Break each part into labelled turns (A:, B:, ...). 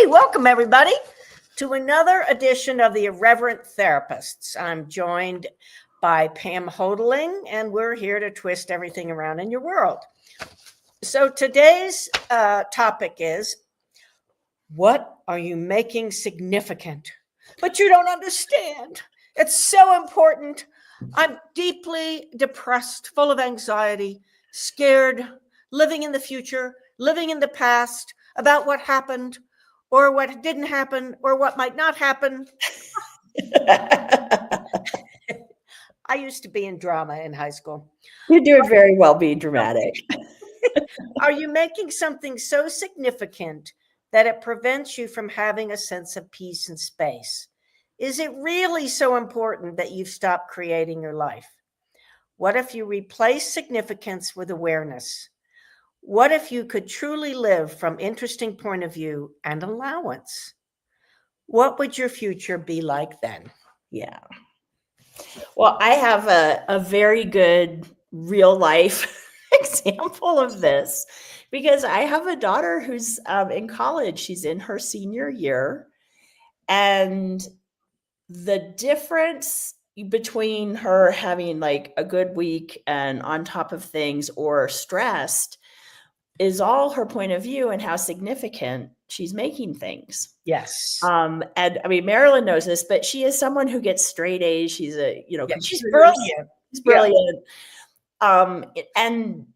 A: Welcome everybody to another edition of the Irreverent Therapists. I'm joined by Pam Houghteling, and we're here to twist everything around in your world. So today's topic is, what are you making significant, but you don't understand? It's so important. I'm deeply depressed, full of anxiety, scared, living in the future, living in the past, about what happened or what didn't happen or what might not happen. I used to be in drama in high school.
B: You do it very well being dramatic.
A: Are you making something so significant that it prevents you from having a sense of peace and space? Is it really so important that you've stopped creating your life? What if you replace significance with awareness? What if you could truly live from interesting point of view and allowance? What would your future be like then?
B: Yeah. Well, I have a very good real life example of this because I have a daughter who's in college. She's in her senior year. And the difference between her having like a good week and on top of things or stressed is all her point of view and how significant she's making things.
A: Yes.
B: And I mean, Marilyn knows this, but she is someone who gets straight A's. She's
A: she's brilliant.
B: She's brilliant. Yeah. And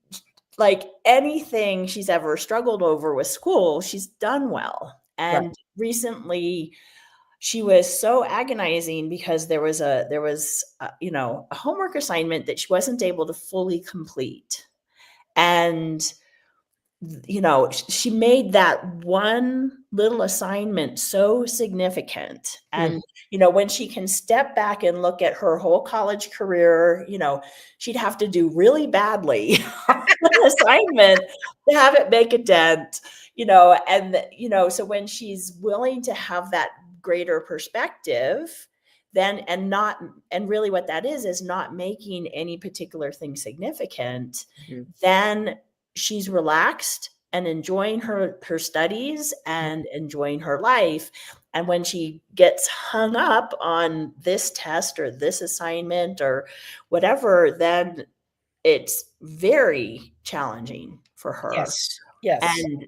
B: like anything she's ever struggled over with school, she's done well. And recently she was so agonizing because there was a homework assignment that she wasn't able to fully complete. And she made that one little assignment so significant. And, when she can step back and look at her whole college career, she'd have to do really badly on an assignment to have it make a dent, so when she's willing to have that greater perspective, then, and really what that is not making any particular thing significant, then she's relaxed and enjoying her studies and enjoying her life. And when she gets hung up on this test or this assignment or whatever, then it's very challenging for her.
A: Yes.
B: And,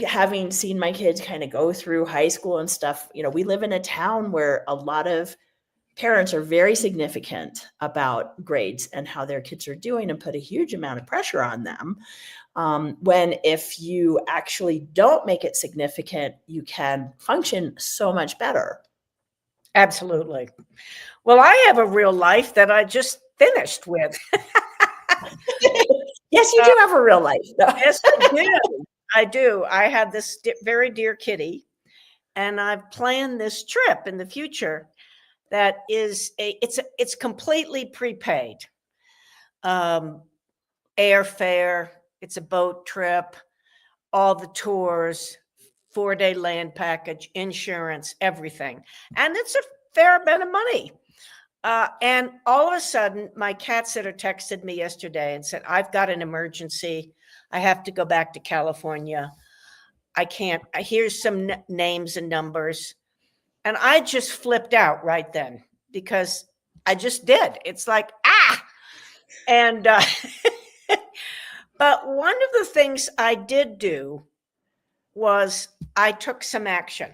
B: having seen my kids kind of go through high school and stuff, we live in a town where a lot of parents are very significant about grades and how their kids are doing and put a huge amount of pressure on them. When if you actually don't make it significant, you can function so much better.
A: Absolutely. Well, I have a real life that I just finished with.
B: Yes, you do have a real life.
A: Yes, I do. I have this very dear kitty, and I've planned this trip in the future that is it's completely prepaid. Airfare, it's a boat trip, all the tours, 4-day land package, insurance, everything. And it's a fair amount of money. And all of a sudden, my cat sitter texted me yesterday and said, I've got an emergency. I have to go back to California. I can't. Here's some names and numbers. And I just flipped out right then because I just did. It's like, And, but one of the things I did do was I took some action.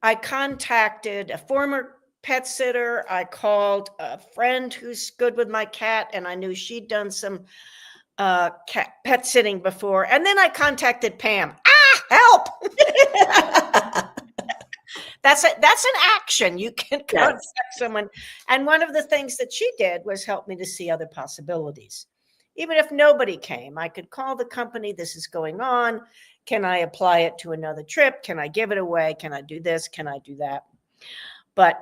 A: I contacted a former pet sitter. I called a friend who's good with my cat, and I knew she'd done some pet sitting before. And then I contacted Pam. Help! That's an action. You can contact someone. And one of the things that she did was help me to see other possibilities. Even if nobody came, I could call the company. This is going on. Can I apply it to another trip? Can I give it away? Can I do this? Can I do that?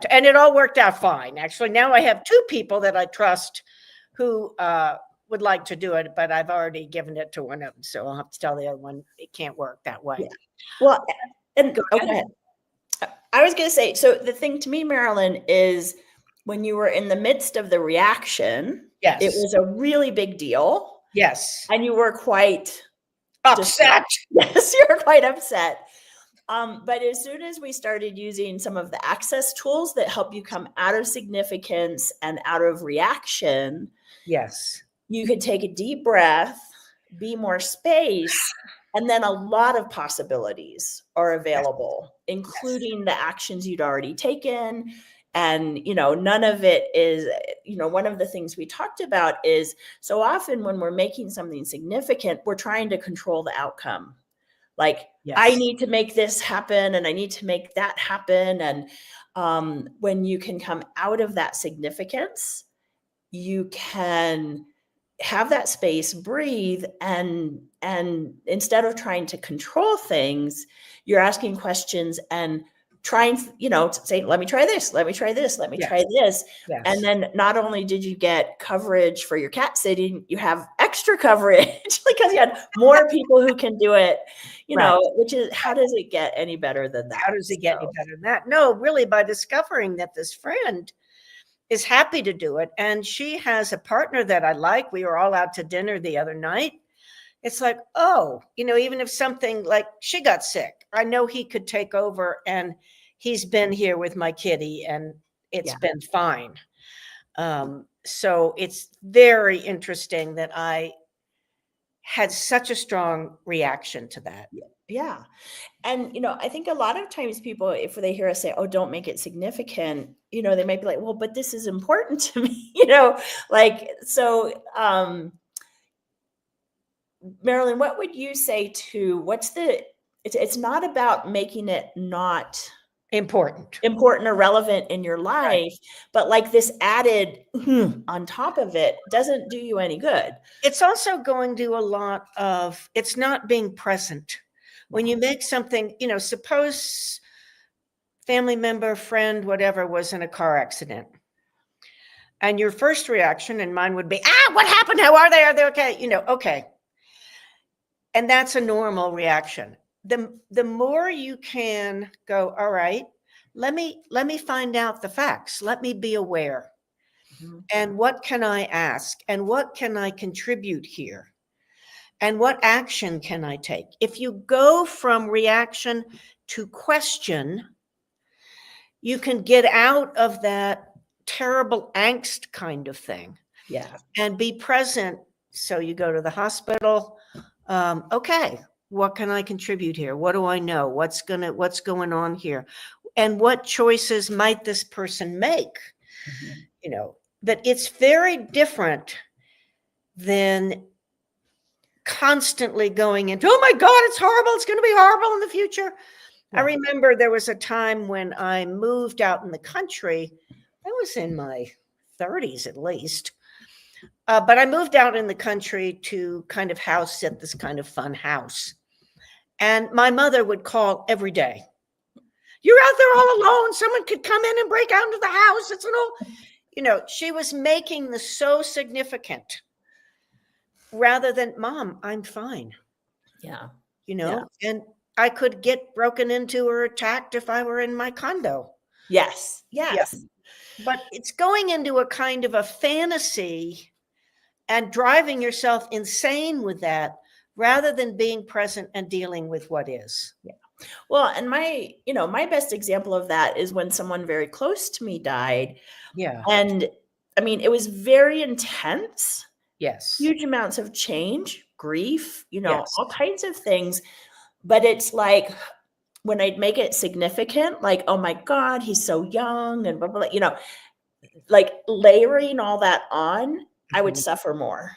A: And it all worked out fine. Actually, now I have 2 people that I trust who would like to do it, but I've already given it to one of them. So I'll have to tell the other one it can't work that way.
B: Yeah. Well, and go ahead. I was going to say, so the thing to me, Marilyn, is when you were in the midst of the reaction, it was a really big deal.
A: Yes.
B: And you were quite
A: upset.
B: Yes, you were quite upset. But as soon as we started using some of the access tools that help you come out of significance and out of reaction,
A: Yes.
B: you could take a deep breath, be more space, and then a lot of possibilities are available, including the actions you'd already taken. And, none of it is, one of the things we talked about is so often when we're making something significant, we're trying to control the outcome. Like, I
A: Yes.
B: need to make this happen and I need to make that happen. And when you can come out of that significance, you can have that space, breathe, and instead of trying to control things, you're asking questions and trying, to say, let me try this, let me try this, let me
A: Yes.
B: try this.
A: Yes.
B: And then not only did you get coverage for your cat sitting, you have extra coverage because you had more people who can do it,
A: Right.
B: which is, how does it get any better than that?
A: How does it get any better than that? No, really, by discovering that this friend is happy to do it. And she has a partner that I like. We were all out to dinner the other night. It's like, oh, even if something like she got sick, I know he could take over, and he's been here with my kitty and it's been fine. So it's very interesting that I had such a strong reaction to that.
B: Yeah. And, I think a lot of times people, if they hear us say, oh, don't make it significant, they might be like, well, but this is important to me, so, Marilyn, what would you say to it's not about making it not
A: Important
B: or relevant in your life, right, but like this added on top of it doesn't do you any good.
A: It's also going to a lot of, it's not being present. When you make something, suppose family member, friend, whatever, was in a car accident. And your first reaction, and mine would be, what happened? How are they? Are they okay? Okay. And that's a normal reaction. The more you can go, all right, let me find out the facts. Let me be aware. Mm-hmm. And what can I ask? And what can I contribute here? And what action can I take? If you go from reaction to question, you can get out of that terrible angst kind of thing.
B: Yeah.
A: And be present. So you go to the hospital. Okay, what can I contribute here? What do I know? What's going on here? And what choices might this person make? Mm-hmm. But it's very different than constantly going into, oh my God, it's horrible. It's going to be horrible in the future. Yeah. I remember there was a time when I moved out in the country. I was in my 30s at least. But I moved out in the country to kind of house at this kind of fun house. And my mother would call every day. You're out there all alone. Someone could come in and break out into the house. It's an old, she was making this so significant rather than, Mom, I'm fine.
B: Yeah.
A: And I could get broken into or attacked if I were in my condo.
B: Yes. Yes.
A: Yeah. But it's going into a kind of a fantasy and driving yourself insane with that rather than being present and dealing with what is.
B: Yeah. Well, and my best example of that is when someone very close to me died.
A: Yeah.
B: And I mean, it was very intense.
A: Yes.
B: Huge amounts of change, grief,
A: yes.
B: all kinds of things. But it's like when I'd make it significant, like, oh my God, he's so young and blah, blah, blah, like layering all that on, I would suffer more.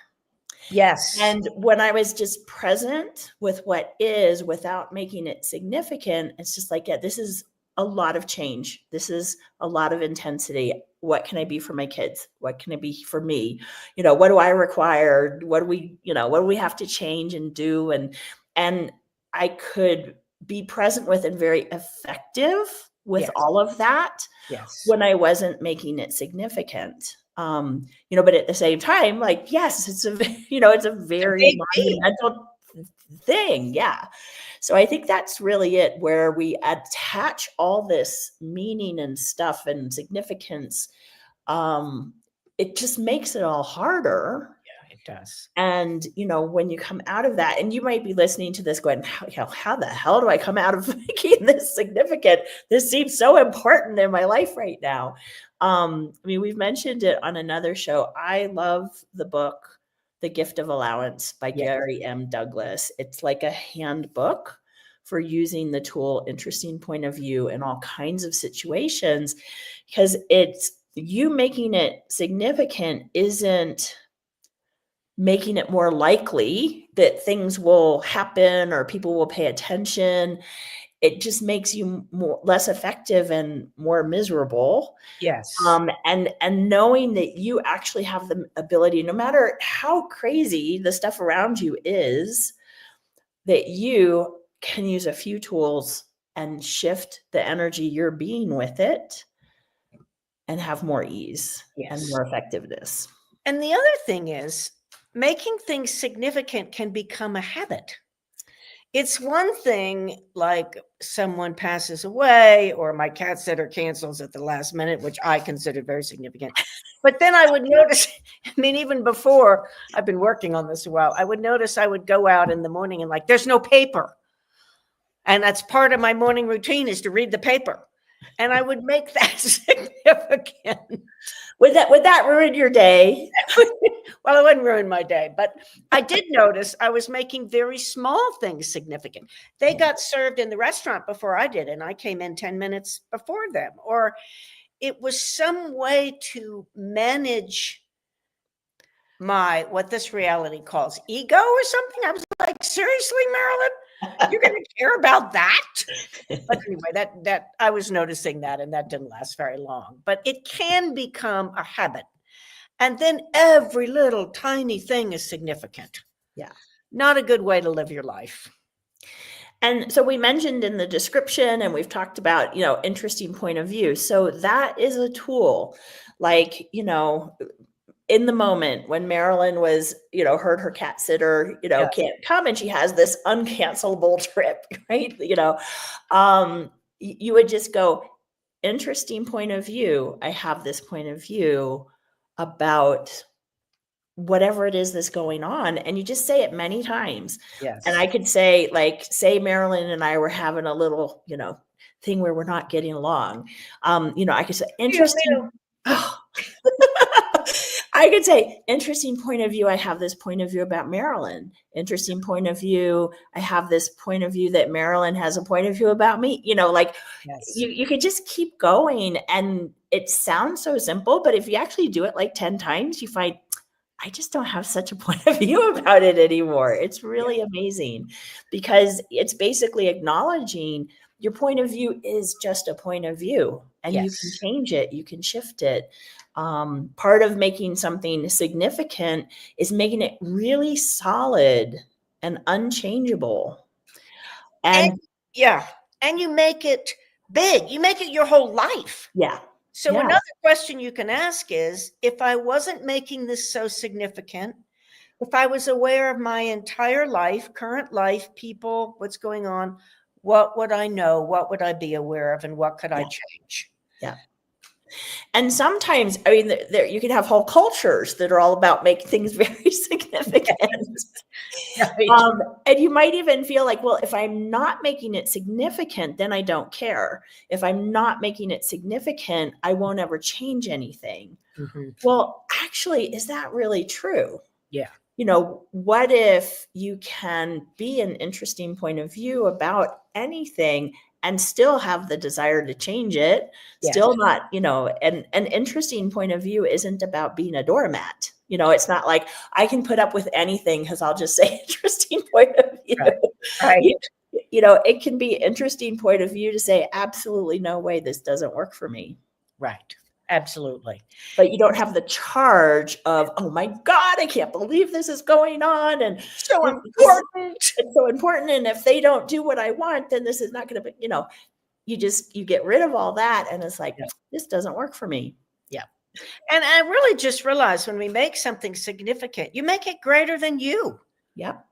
A: Yes.
B: And when I was just present with what is without making it significant, it's just like, yeah, this is a lot of change. This is a lot of intensity. What can I be for my kids? What can I be for me? What do I require? What do we have to change and do? And I could be present with and very effective with
A: yes.
B: all of that.
A: Yes.
B: When I wasn't making it significant. But at the same time, like, yes, it's a very monumental thing. Yeah. So I think that's really it, where we attach all this meaning and stuff and significance. It just makes it all harder.
A: Yeah, does.
B: And, when you come out of that, and you might be listening to this going, how the hell do I come out of making this significant? This seems so important in my life right now. We've mentioned it on another show. I love the book, The Gift of Allowance by Gary M. Douglas. It's like a handbook for using the tool interesting point of view in all kinds of situations, because it's you making it significant isn't making it more likely that things will happen or people will pay attention. It just makes you less effective and more miserable.
A: Yes.
B: And knowing that you actually have the ability, no matter how crazy the stuff around you is, that you can use a few tools and shift the energy you're being with it and have more ease and more effectiveness.
A: And the other thing is, making things significant can become a habit. It's one thing like someone passes away or my cat sitter cancels at the last minute, which I consider very significant. But then I would notice, even before, I've been working on this a while, I would notice I would go out in the morning and there's no paper. And that's part of my morning routine is to read the paper. And I would make that significant.
B: Would that ruin your day?
A: Well, it wouldn't ruin my day, but I did notice I was making very small things significant. They got served in the restaurant before I did, and I came in 10 minutes before them. Or it was some way to manage what this reality calls ego or something. I was like, seriously, Marilyn? You're going to care about that? But anyway, that I was noticing that, and that didn't last very long. But it can become a habit. And then every little tiny thing is significant.
B: Yeah.
A: Not a good way to live your life.
B: And so we mentioned in the description, and we've talked about, interesting point of view. So that is a tool. In the moment when Marilyn was, heard her cat sitter, can't come, and she has this uncancelable trip, right? You would just go, interesting point of view. I have this point of view about whatever it is that's going on. And you just say it many times.
A: Yes.
B: And I could say, say Marilyn and I were having a little, thing where we're not getting along. I could say, interesting. I could say, interesting point of view. I have this point of view about Marilyn. Interesting point of view. I have this point of view that Marilyn has a point of view about me.
A: Yes.
B: You could just keep going. And it sounds so simple, but if you actually do it 10 times, you find, I just don't have such a point of view about it anymore. It's really amazing, because it's basically acknowledging your point of view is just a point of view, and you can change it. You can shift it. Part of making something significant is making it really solid and unchangeable. And
A: you make it big. You make it your whole life.
B: Yeah.
A: So another question you can ask is, if I wasn't making this so significant, if I was aware of my entire life, current life, people, what's going on, what would I know? What would I be aware of? And what could I change?
B: Yeah. And sometimes, you can have whole cultures that are all about making things very significant. And you might even feel like, well, if I'm not making it significant, then I don't care. If I'm not making it significant, I won't ever change anything. Mm-hmm. Well, actually, is that really true?
A: Yeah.
B: What if you can be an interesting point of view about anything and still have the desire to change it, still not, an interesting point of view isn't about being a doormat. It's not like I can put up with anything because I'll just say interesting point of view.
A: Right.
B: It can be interesting point of view to say, absolutely no way, this doesn't work for me.
A: Right. Absolutely.
B: But you don't have the charge of, oh my God, I can't believe this is going on. And
A: so important.
B: It's so important. And if they don't do what I want, then this is not going to be, you get rid of all that. And it's like, this doesn't work for me.
A: Yeah. And I really just realized when we make something significant, you make it greater than you.
B: Yep.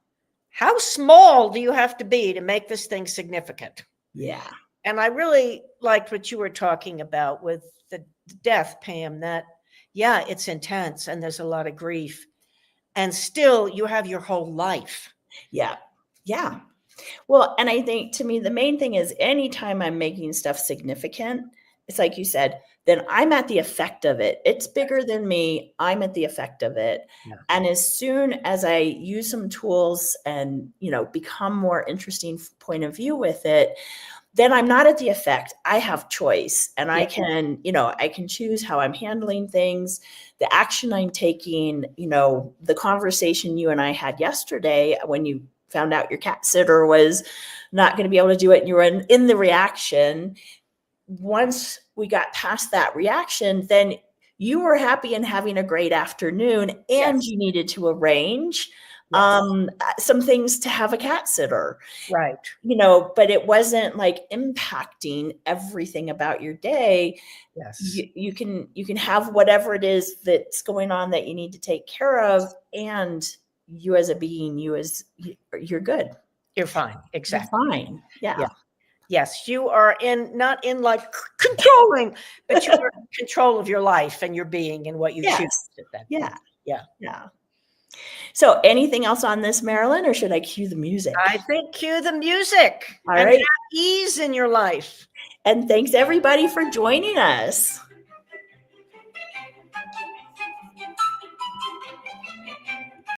A: How small do you have to be to make this thing significant?
B: Yeah.
A: And I really liked what you were talking about with the death, Pam, that, it's intense and there's a lot of grief. and still you have your whole life.
B: Yeah. Yeah. Well, and I think to me, the main thing is anytime I'm making stuff significant, it's like you said, then I'm at the effect of it. It's bigger than me. I'm at the effect of it.
A: Yeah.
B: And as soon as I use some tools and, become more interesting point of view with it, then I'm not at the effect. I have choice, and I can, I can choose how I'm handling things, the action I'm taking, the conversation you and I had yesterday when you found out your cat sitter was not going to be able to do it and you were in the reaction. Once we got past that reaction, then you were happy and having a great afternoon, and you needed to arrange some things to have a cat sitter.
A: Right.
B: But it wasn't like impacting everything about your day.
A: Yes.
B: You can have whatever it is that's going on that you need to take care of, and you as a being, you're good.
A: You're fine. Exactly.
B: You're fine. Yeah.
A: Yes, you are not in like controlling, but you are in control of your life and your being and what you choose at that point.
B: Yeah. So anything else on this, Marilyn, or should I cue the music?
A: I think cue the music.
B: All
A: and
B: right.
A: have ease in your life.
B: And thanks everybody for joining us.